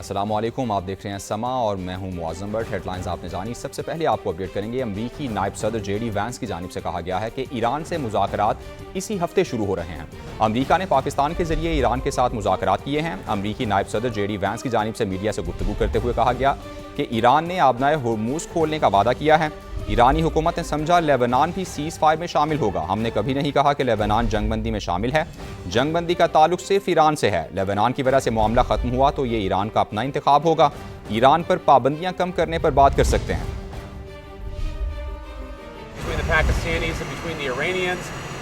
السلام علیکم، آپ دیکھ رہے ہیں سما اور میں ہوں معظم بٹ۔ ہیڈ لائنز آپ نے جانی، سب سے پہلے آپ کو اپڈیٹ کریں گے۔ امریکی نائب صدر جے ڈی وینس کی جانب سے کہا گیا ہے کہ ایران سے مذاکرات اسی ہفتے شروع ہو رہے ہیں۔ امریکہ نے پاکستان کے ذریعے ایران کے ساتھ مذاکرات کیے ہیں۔ امریکی نائب صدر جے ڈی وینس کی جانب سے میڈیا سے گفتگو کرتے ہوئے کہا گیا کہ ایران نے آبنائے ہرموز کھولنے کا وعدہ کیا ہے۔ ایرانی حکومت نے سمجھا لیبنان بھی سیز فائر میں شامل ہوگا۔ ہم نے کبھی نہیں کہا کہ لیبنان جنگ بندی میں شامل ہے۔ جنگ بندی کا تعلق صرف ایران سے ہے۔ لیبنان کی وجہ سے معاملہ ختم ہوا تو یہ ایران کا اپنا انتخاب ہوگا۔ ایران پر پابندیاں کم کرنے پر بات کر سکتے ہیں۔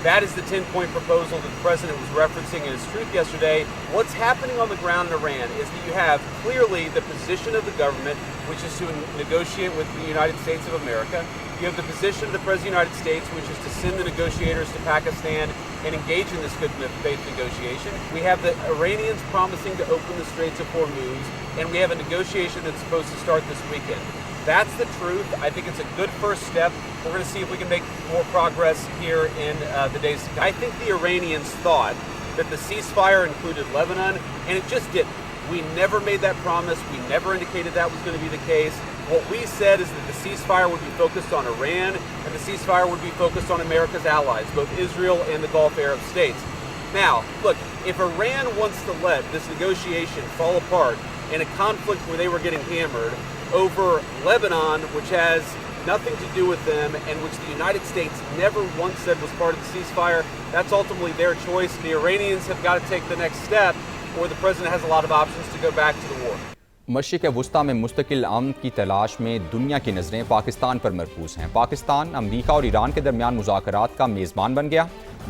That is the 10-point proposal that the President was referencing in his truth yesterday. What's happening on the ground in Iran is that you have clearly the position of the government, which is to negotiate with the United States of America. You have the position of the President of the United States, which is to send the negotiators to Pakistan and engage in this good faith negotiation. We have the Iranians promising to open the Straits of Hormuz, and we have a negotiation that's supposed to start this weekend. That's the truth. I think it's a good first step. We're going to see if we can make more progress here in the days to come. I think the Iranians thought that the ceasefire included Lebanon, and it just didn't. We never made that promise. We never indicated that was going to be the case. What we said is that the ceasefire would be focused on Iran, and the ceasefire would be focused on America's allies, both Israel and the Gulf Arab states. Now, look, if Iran wants to let this negotiation fall apart in a conflict where they were getting hammered over Lebanon, which has nothing to do with them and which the United States never once said was part of the ceasefire, that's ultimately their choice. The Iranians have got to take the next step, or the President has a lot of options to go back to the war. مشرق وسطیٰ میں مستقل امن کی تلاش میں دنیا کی نظریں پاکستان پر مرکوز ہیں۔ پاکستان امریکہ اور ایران کے درمیان مذاکرات کا میزبان بن گیا۔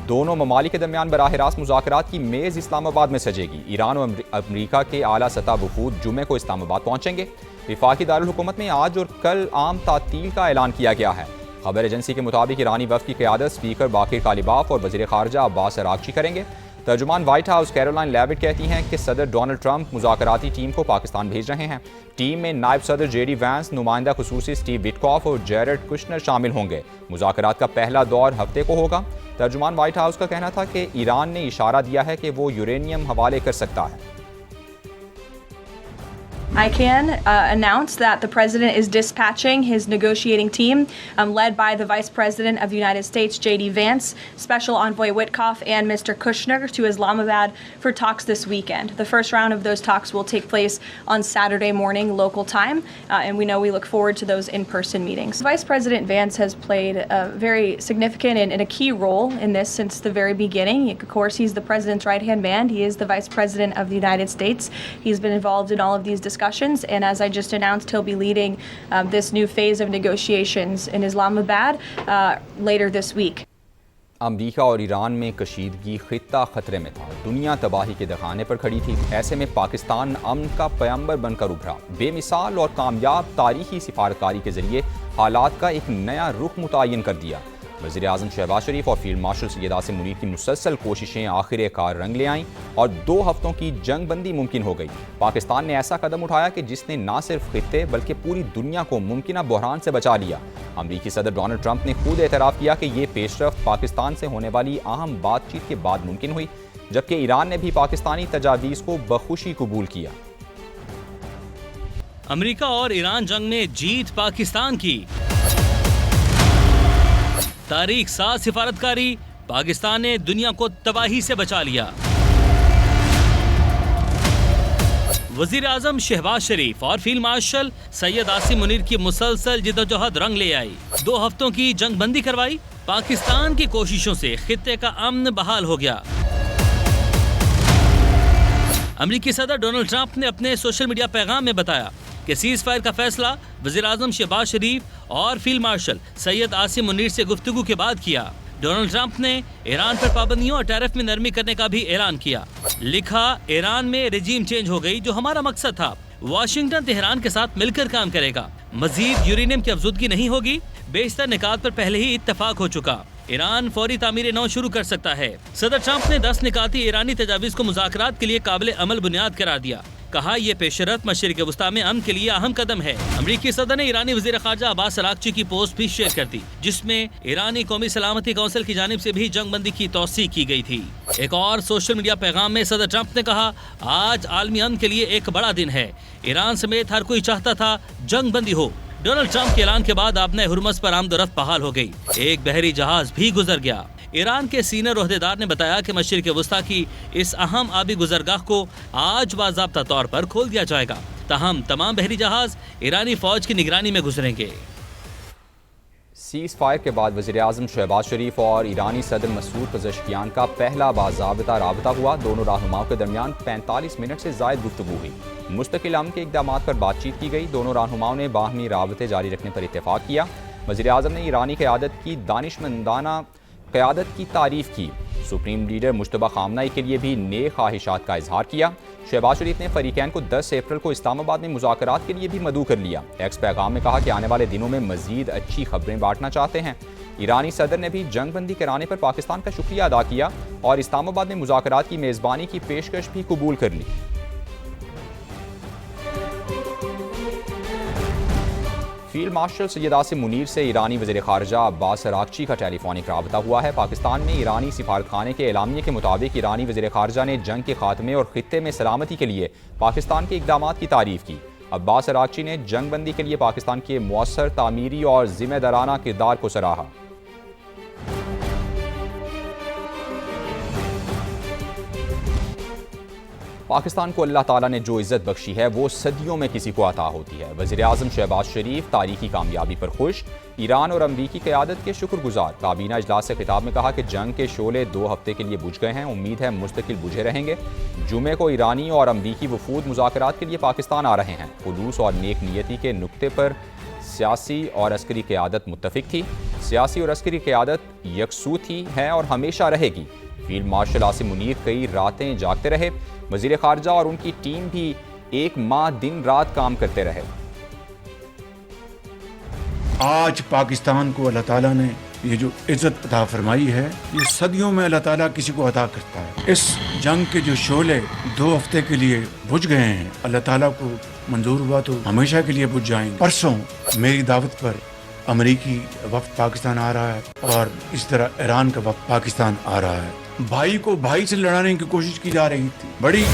دونوں ممالک کے درمیان براہ راست مذاکرات کی میز اسلام آباد میں سجے گی۔ ایران اور امریکہ کے اعلیٰ سطح وفود جمعے کو اسلام آباد پہنچیں گے۔ وفاقی دارالحکومت میں آج اور کل عام تعطیل کا اعلان کیا گیا ہے۔ خبر ایجنسی کے مطابق ایرانی وفد کی قیادت اسپیکر باقر کالیباف اور وزیر خارجہ عباس اراغچی کریں گے۔ ترجمان وائٹ ہاؤس کیرولائن لیوٹ کہتی ہیں کہ صدر ڈونلڈ ٹرمپ مذاکراتی ٹیم کو پاکستان بھیج رہے ہیں۔ ٹیم میں نائب صدر جے ڈی وینس، نمائندہ خصوصی سٹیو وٹکاف اور جیرڈ کشنر شامل ہوں گے۔ مذاکرات کا پہلا دور ہفتے کو ہوگا۔ ترجمان وائٹ ہاؤس کا کہنا تھا کہ ایران نے اشارہ دیا ہے کہ وہ یورینیم حوالے کر سکتا ہے۔ I can announce that the President is dispatching his negotiating team led by the Vice President of the United States, J.D. Vance, Special Envoy Witkoff, and Mr. Kushner to Islamabad for talks this weekend. The first round of those talks will take place on Saturday morning local time, and we know we look forward to those in-person meetings. Vice President Vance has played a very significant and a key role in this since the very beginning. Of course, he's the President's right-hand man. He is the Vice President of the United States. He's been involved in all of these discussions. And as I just announced, he'll be leading this new phase of negotiations in Islamabad later this week. امریکہ اور ایران میں کشیدگی، خطہ خطرے میں تھا، دنیا تباہی کے دکانے پر کھڑی تھی۔ ایسے میں پاکستان امن کا پیمبر بن کر ابھرا۔ بے مثال اور کامیاب تاریخی سفارتکاری کے ذریعے حالات کا ایک نیا رخ متعین کر دیا۔ وزیر اعظم شہباز شریف اور فیلڈ مارشل سید عاصم منیر کی مسلسل کوششیں آخر کار رنگ لے آئیں اور 2 ہفتوں کی جنگ بندی ممکن ہو گئی۔ پاکستان نے ایسا قدم اٹھایا کہ جس نے نہ صرف خطے بلکہ پوری دنیا کو ممکنہ بحران سے بچا لیا۔ امریکی صدر ڈونلڈ ٹرمپ نے خود اعتراف کیا کہ یہ پیش رفت پاکستان سے ہونے والی اہم بات چیت کے بعد ممکن ہوئی، جبکہ ایران نے بھی پاکستانی تجاویز کو بخوشی قبول کیا۔ امریکہ اور ایران جنگ میں جیت پاکستان کی۔ تاریخ ساز سفارتکاری، پاکستان نے دنیا کو تباہی سے بچا لیا۔ وزیر اعظم شہباز شریف اور فیلڈ مارشل سید عاصم منیر کی مسلسل جدوجہد رنگ لے آئی۔ 2 ہفتوں کی جنگ بندی کروائی۔ پاکستان کی کوششوں سے خطے کا امن بحال ہو گیا۔ امریکی صدر ڈونلڈ ٹرمپ نے اپنے سوشل میڈیا پیغام میں بتایا کہ سیز فائر کا فیصلہ وزیر اعظم شہباز شریف اور فیلڈ مارشل سید عاصم منیر سے گفتگو کے بعد کیا۔ ڈونلڈ ٹرمپ نے ایران پر پابندیوں اور ٹیرف میں نرمی کرنے کا بھی اعلان کیا۔ لکھا، ایران میں رجیم چینج ہو گئی جو ہمارا مقصد تھا۔ واشنگٹن تہران کے ساتھ مل کر کام کرے گا۔ مزید یورینیم کی افزودگی نہیں ہوگی۔ بیشتر نکات پر پہلے ہی اتفاق ہو چکا۔ ایران فوری تعمیر نو شروع کر سکتا ہے۔ صدر ٹرمپ نے 10 نکاتی ایرانی تجاویز کو مذاکرات کے لیے قابل عمل بنیاد قرار دیا۔ کہا یہ پیشرفت مشرق وسطی میں امن کے لیے اہم قدم ہے۔ امریکی صدر نے ایرانی وزیر خارجہ عباس اراغچی کی پوسٹ بھی شیئر کر دی، جس میں ایرانی قومی سلامتی کونسل کی جانب سے بھی جنگ بندی کی توثیق کی گئی تھی۔ ایک اور سوشل میڈیا پیغام میں صدر ٹرمپ نے کہا، آج عالمی امن کے لیے ایک بڑا دن ہے، ایران سمیت ہر کوئی چاہتا تھا جنگ بندی ہو۔ ڈونلڈ ٹرمپ کے اعلان کے بعد آبنۂ ہرمز پر آمد و رفت بحال ہو گئی، ایک بحری جہاز بھی گزر گیا۔ ایران کے سینئر عہدیدار نے بتایا کہ مشرق وسطی کی اس اہم آبی گزرگاہ کو آج باضابطہ طور پر کھول دیا جائے گا، تاہم تمام بحری جہاز ایرانی فوج کی نگرانی میں گزریں گے۔ سیز فائر کے بعد وزیراعظم شہباز شریف اور ایرانی صدر مسعود پزشکیان کا پہلا باضابطہ رابطہ ہوا۔ دونوں رہنماؤں کے درمیان 45 منٹ سے زائد گفتگو ہوئی، مستقل امن کے اقدامات پر بات چیت کی گئی۔ دونوں رہنماؤں نے باہمی رابطے جاری رکھنے پر اتفاق کیا۔ وزیراعظم نے ایرانی قیادت کی دانشمندانہ قیادت کی تعریف کی۔ سپریم لیڈر مجتبیٰ خامنہئی کے لیے بھی نیک خواہشات کا اظہار کیا۔ شہباز شریف نے فریقین کو 10 اپریل کو اسلام آباد میں مذاکرات کے لیے بھی مدعو کر لیا۔ ایکس پیغام میں کہا کہ آنے والے دنوں میں مزید اچھی خبریں بانٹنا چاہتے ہیں۔ ایرانی صدر نے بھی جنگ بندی کرانے پر پاکستان کا شکریہ ادا کیا اور اسلام آباد میں مذاکرات کی میزبانی کی پیشکش بھی قبول کر لی۔ فیلڈ مارشل سید عاصم منیر سے ایرانی وزیر خارجہ عباس اراغچی کا ٹیلی فونک رابطہ ہوا ہے۔ پاکستان میں ایرانی سفارتخانے کے اعلامیے کے مطابق ایرانی وزیر خارجہ نے جنگ کے خاتمے اور خطے میں سلامتی کے لیے پاکستان کے اقدامات کی تعریف کی۔ عباس اراغچی نے جنگ بندی کے لیے پاکستان کے مؤثر تعمیری اور ذمہ دارانہ کردار کو سراہا۔ پاکستان کو اللہ تعالیٰ نے جو عزت بخشی ہے وہ صدیوں میں کسی کو عطا ہوتی ہے۔ وزیراعظم شہباز شریف تاریخی کامیابی پر خوش، ایران اور امریکی قیادت کے شکر گزار۔ کابینہ اجلاس سے خطاب میں کہا کہ جنگ کے شعلے 2 ہفتے کے لیے بجھ گئے ہیں، امید ہے مستقل بجھے رہیں گے۔ جمعے کو ایرانی اور امریکی وفود مذاکرات کے لیے پاکستان آ رہے ہیں۔ خلوص اور نیک نیتی کے نقطے پر سیاسی اور عسکری قیادت متفق تھی، سیاسی اور عسکری قیادت یکسو تھی، ہے اور ہمیشہ رہے گی۔ فیلڈ مارشل عاصم منیر کئی راتیں جاگتے رہے، وزیر خارجہ اور ان کی ٹیم بھی 1 ماہ دن رات کام کرتے رہے۔ آج پاکستان کو اللہ تعالیٰ نے یہ جو عزت عطا فرمائی ہے، یہ صدیوں میں اللہ تعالیٰ کسی کو عطا کرتا ہے۔ اس جنگ کے جو شعلے 2 ہفتے کے لیے بجھ گئے ہیں، اللہ تعالیٰ کو منظور ہوا تو ہمیشہ کے لیے بجھ جائیں۔ پرسوں میری دعوت پر امریکی وفد پاکستان آ رہا ہے اور اس طرح ایران کا وفد پاکستان آ رہا ہے۔ بھائی کو بھائی سے لڑانے کی کوشش کی جا رہی تھی، بڑی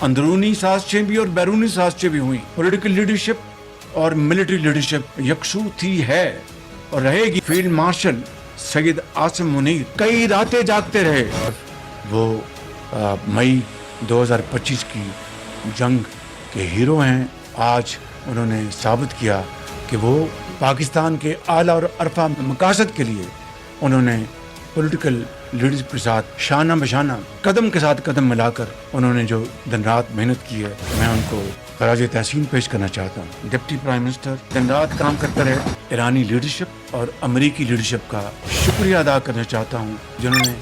اندرونی سازشیں بھی اور بیرونی سازشیں بھی ہوئیں۔ پولیٹیکل لیڈرشپ اور ملٹری لیڈرشپ یکسو تھی، ہے اور رہے گی۔ فیلڈ مارشل سید عاصم منیر کئی راتیں جاگتے رہے، وہ مئی 2025 کی جنگ کے ہیرو ہیں۔ آج انہوں نے ثابت کیا کہ وہ پاکستان کے اعلیٰ اور عرفہ مقاصد کے لیے انہوں نے پولیٹیکل لیڈرشپ کے ساتھ شانہ بشانہ قدم کے ساتھ قدم ملا کر انہوں نے جو دن رات محنت کی ہے، میں ان کو خراج تحسین پیش کرنا چاہتا ہوں۔ ڈپٹی پرائم منسٹر دن رات کام کرتا رہے۔ ایرانی لیڈرشپ اور امریکی لیڈرشپ کا شکریہ ادا کرنا چاہتا ہوں جنہوں نے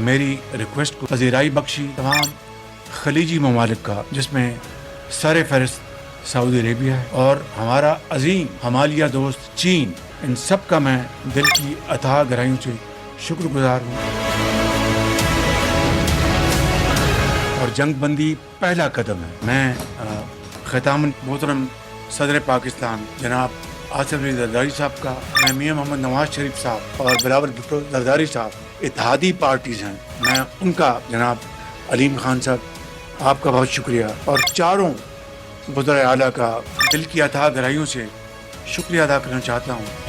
میری ریکویسٹ کو پذیرائی بخشی۔ تمام خلیجی ممالک کا، جس میں سر فہرست سعودی عربیہ ہے، اور ہمارا عظیم ہمالیہ دوست چین، ان سب کا میں دل کی اتھاہ گہرائیوں سے شکر گزار ہوں۔ اور جنگ بندی پہلا قدم ہے۔ میں ختاماً محترم صدر پاکستان جناب آصف علی زرداری صاحب کا، میں میاں محمد نواز شریف صاحب اور بلاول بھٹو زرداری صاحب اتحادی پارٹیز ہیں، میں ان کا، جناب علیم خان صاحب آپ کا بہت شکریہ، اور چاروں وزرائے اعلیٰ کا دل کی اتھاہ گہرائیوں سے شکریہ ادا کرنا چاہتا ہوں۔